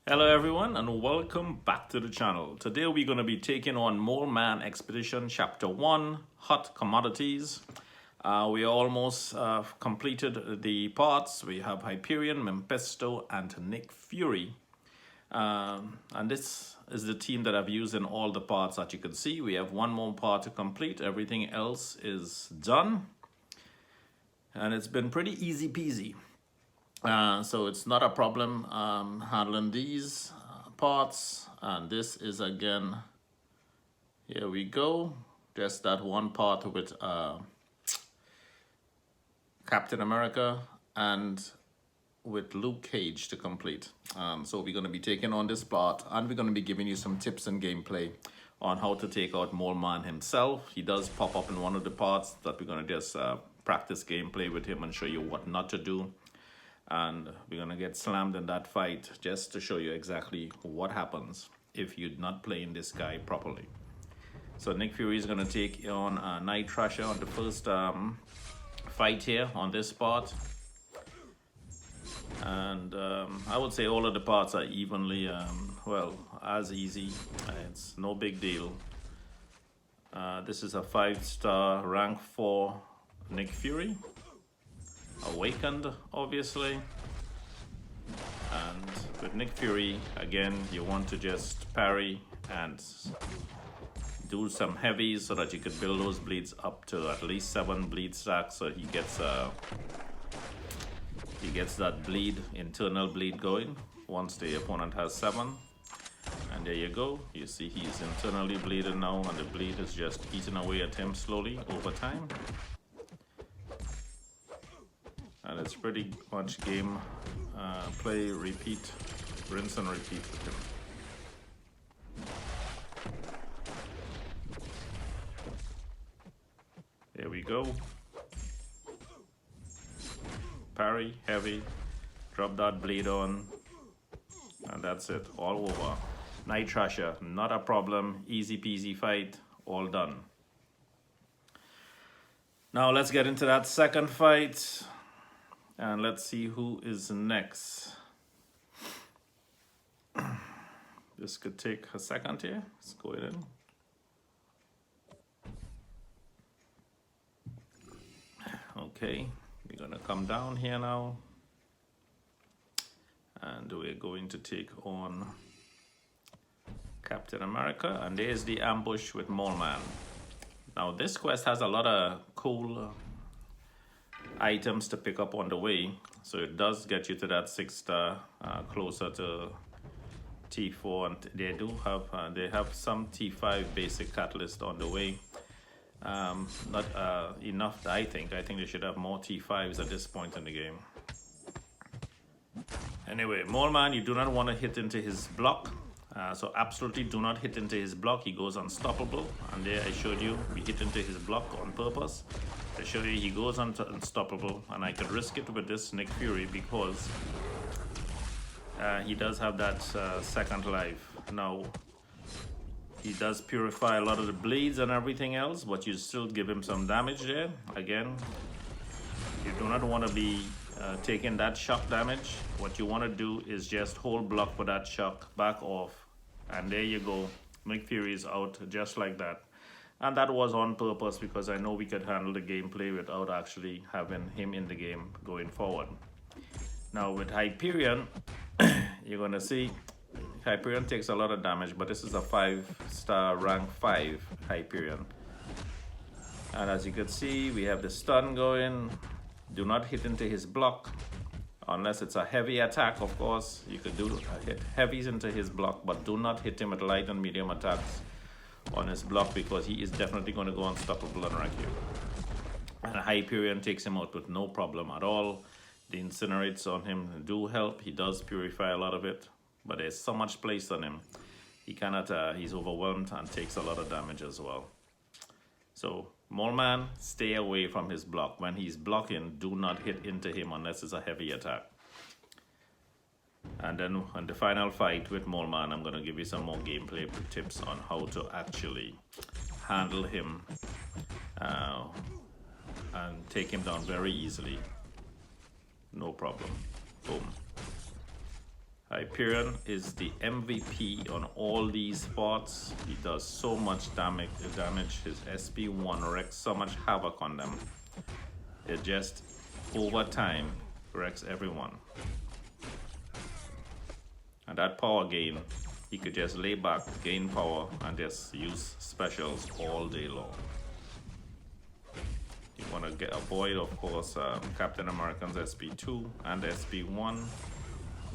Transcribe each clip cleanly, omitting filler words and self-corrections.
Hello everyone and welcome back to the channel. Today we're going to be taking on Mole Man Expedition Chapter 1, Hot Commodities. We almost completed the parts. We have Hyperion, Mephisto, and Nick Fury. And this is the team that I've used in all the parts that you can see. We have one more part to complete. Everything else is done. And it's been pretty easy peasy. So it's not a problem handling these parts. And this is again, here we go, just that one part with Captain America and with Luke Cage to complete. So we're going to be taking on this part and we're going to be giving you some tips and gameplay on how to take out Mole Man himself. He does pop up in one of the parts that we're going to just practice gameplay with him and show you what not to do. And we're gonna get slammed in that fight just to show you exactly what happens if you're not playing this guy properly. So Nick Fury is gonna take on Night Thrasher on the first fight here on this part. And I would say all of the parts are evenly, well, as easy. It's no big deal. This is a 5-star rank 4 Nick Fury. Awakened, obviously. And with Nick Fury, again, you want to just parry and do some heavies so that you could build those bleeds up to at least 7 bleed stacks, so he gets that bleed, internal bleed going once the opponent has 7. And there you go, you see he's internally bleeding now, and the bleed is just eating away at him slowly over time. And it's pretty much game play, repeat, rinse and repeat with him. There we go. Parry, heavy, drop that blade on, and that's it, all over. Night Thrasher, not a problem, easy peasy fight, all done. Now let's get into that second fight. And let's see who is next. This could take a second here. Let's go ahead in. Okay, we're gonna come down here now. And we're going to take on Captain America. And there's the ambush with Mole Man. Now this quest has a lot of cool items to pick up on the way, so it does get you to that 6-star, closer to T4, and they have some T5 basic catalyst on the way. Not enough, I think they should have more T5s at this point in the game. Anyway, Mole Man, you do not want to hit into his block, so absolutely do not hit into his block. He goes unstoppable, and there I showed you we hit into his block on purpose to show you he goes unstoppable. And I could risk it with this Nick Fury because he does have that second life. Now he does purify a lot of the bleeds and everything else, but you still give him some damage there. Again, you do not want to be taking that shock damage. What you want to do is just hold block for that shock, back off, and there you go. Nick Fury is out just like that. And that was on purpose because I know we could handle the gameplay without actually having him in the game going forward. Now with Hyperion, you're gonna see Hyperion takes a lot of damage, but this is a 5-star rank 5 Hyperion. And as you can see, we have the stun going. Do not hit into his block unless it's a heavy attack. Of course, you could hit heavies into his block, but do not hit him with light and medium attacks on his block because he is definitely going to go unstoppable and wreck you. And Hyperion takes him out with no problem at all. The incinerates on him do help. He does purify a lot of it, but there's so much place on him. He cannot, he's overwhelmed and takes a lot of damage as well. So Mole Man, stay away from his block. When he's blocking, do not hit into him unless it's a heavy attack. And then on the final fight with Mole Man, I'm going to give you some more gameplay tips on how to actually handle him and take him down very easily. No problem. Boom. Hyperion is the MVP on all these spots. He does so much damage. His SP1 wreaks so much havoc on them. It just, over time, wrecks everyone. And that power gain, he could just lay back, gain power, and just use specials all day long. You want to avoid, of course, Captain American's SP2 and SP1.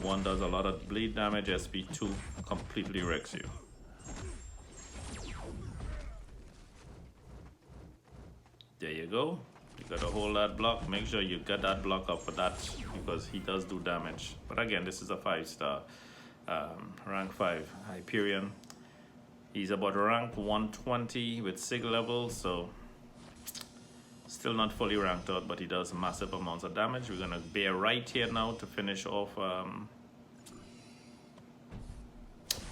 One does a lot of bleed damage, SP2 completely wrecks you. There you go. You gotta hold that block. Make sure you get that block up for that because he does do damage. But again, this is a 5-star, rank 5 Hyperion. He's about rank 120 with SIG level, so still not fully ranked out, but he does massive amounts of damage. We're gonna bear right here now to finish off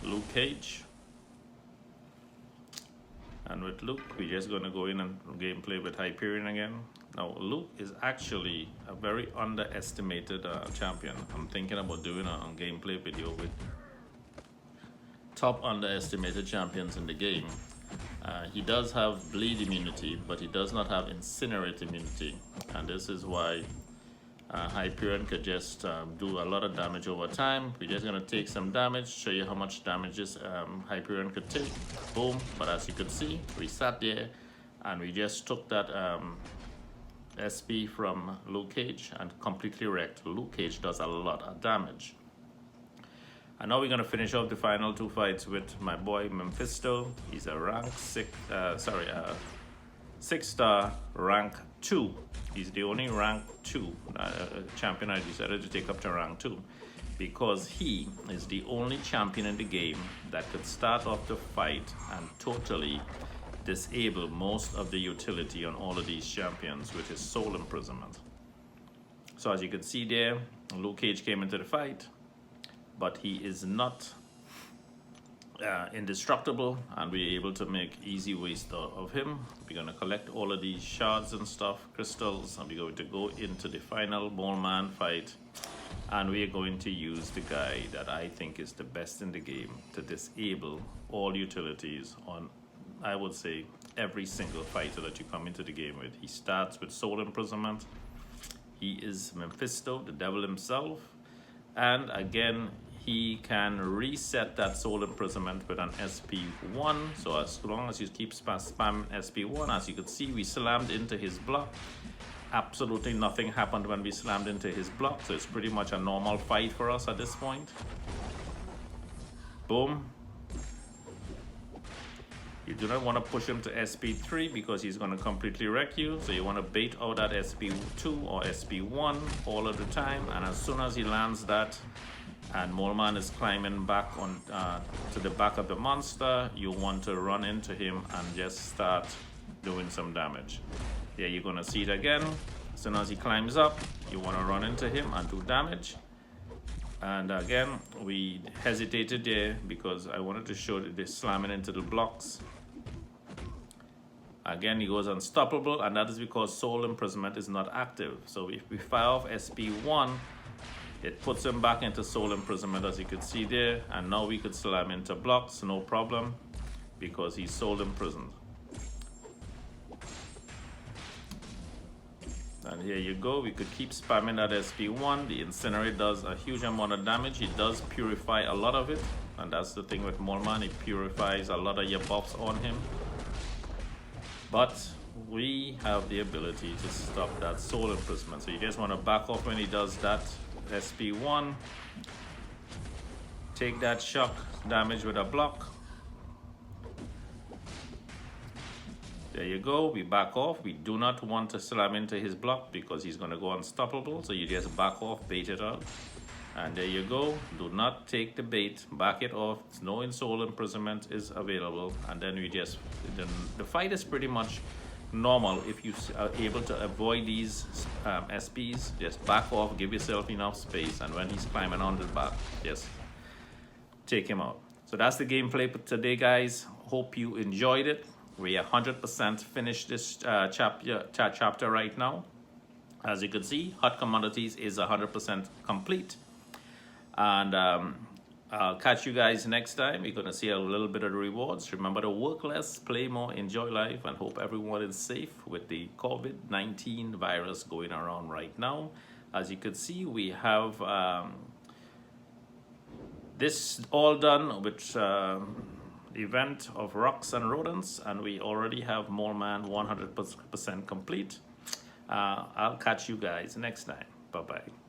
Luke Cage. And with Luke, we're just gonna go in and gameplay with Hyperion again. Now, Luke is actually a very underestimated champion. I'm thinking about doing a gameplay video with top underestimated champions in the game. He does have bleed immunity, but he does not have incinerate immunity. And this is why Hyperion could just do a lot of damage over time. We're just gonna take some damage, show you how much damage this Hyperion could take. Boom, but as you could see, we sat there and we just took that SP from Luke Cage and completely wrecked. Luke Cage does a lot of damage. And now we're gonna finish off the final 2 fights with my boy Mephisto. He's a rank 6-star rank 2. He's the only rank 2 champion I decided to take up to rank 2 because he is the only champion in the game that could start off the fight and totally disable most of the utility on all of these champions with his soul imprisonment. So as you can see there, Luke Cage came into the fight, but he is not indestructible, and we're able to make easy waste of him. We're going to collect all of these shards and stuff, crystals, and we're going to go into the final Mole Man fight, and we're going to use the guy that I think is the best in the game to disable all utilities on, I would say, every single fighter that you come into the game with. He starts with soul imprisonment. He is Mephisto, the devil himself, and again, he can reset that soul imprisonment with an SP1. So as long as you keep spamming SP1, as you could see, we slammed into his block. Absolutely nothing happened when we slammed into his block. So it's pretty much a normal fight for us at this point. Boom. You do not want to push him to SP3 because he's going to completely wreck you. So you want to bait out that SP2 or SP1 all of the time. And as soon as he lands that, and Mole Man is climbing back on to the back of the monster, you want to run into him and just start doing some damage. There you're gonna see it again. As soon as he climbs up, you want to run into him and do damage. And again, we hesitated there because I wanted to show the slamming into the blocks. Again, he goes unstoppable, and that is because soul imprisonment is not active. So if we fire off SP1, it puts him back into soul imprisonment, as you can see there, and now we could slam into blocks, no problem, because he's soul imprisoned. And here you go, we could keep spamming that SP1. The Incinerate does a huge amount of damage. He does purify a lot of it, and that's the thing with Mole Man, he purifies a lot of your buffs on him. But we have the ability to stop that soul imprisonment. So you just want to back off when he does that SP1. Take that shock damage with a block. There you go, we back off. We do not want to slam into his block because he's going to go unstoppable. So you just back off, bait it out. And there you go. Do not take the bait, back it off. No soul imprisonment is available. And then we just, the fight is pretty much normal if you are able to avoid these SPs. Just back off, give yourself enough space, and when he's climbing on the back, just take him out. So that's the gameplay for today, guys. Hope you enjoyed it. We 100% finished this chapter right now. As you can see, Hot Commodities is 100% complete. And I'll catch you guys next time. You're going to see a little bit of the rewards. Remember to work less, play more, enjoy life, and hope everyone is safe with the COVID-19 virus going around right now. As you can see, we have this all done with event of rocks and rodents, and we already have Mole Man 100% complete. I'll catch you guys next time. Bye-bye.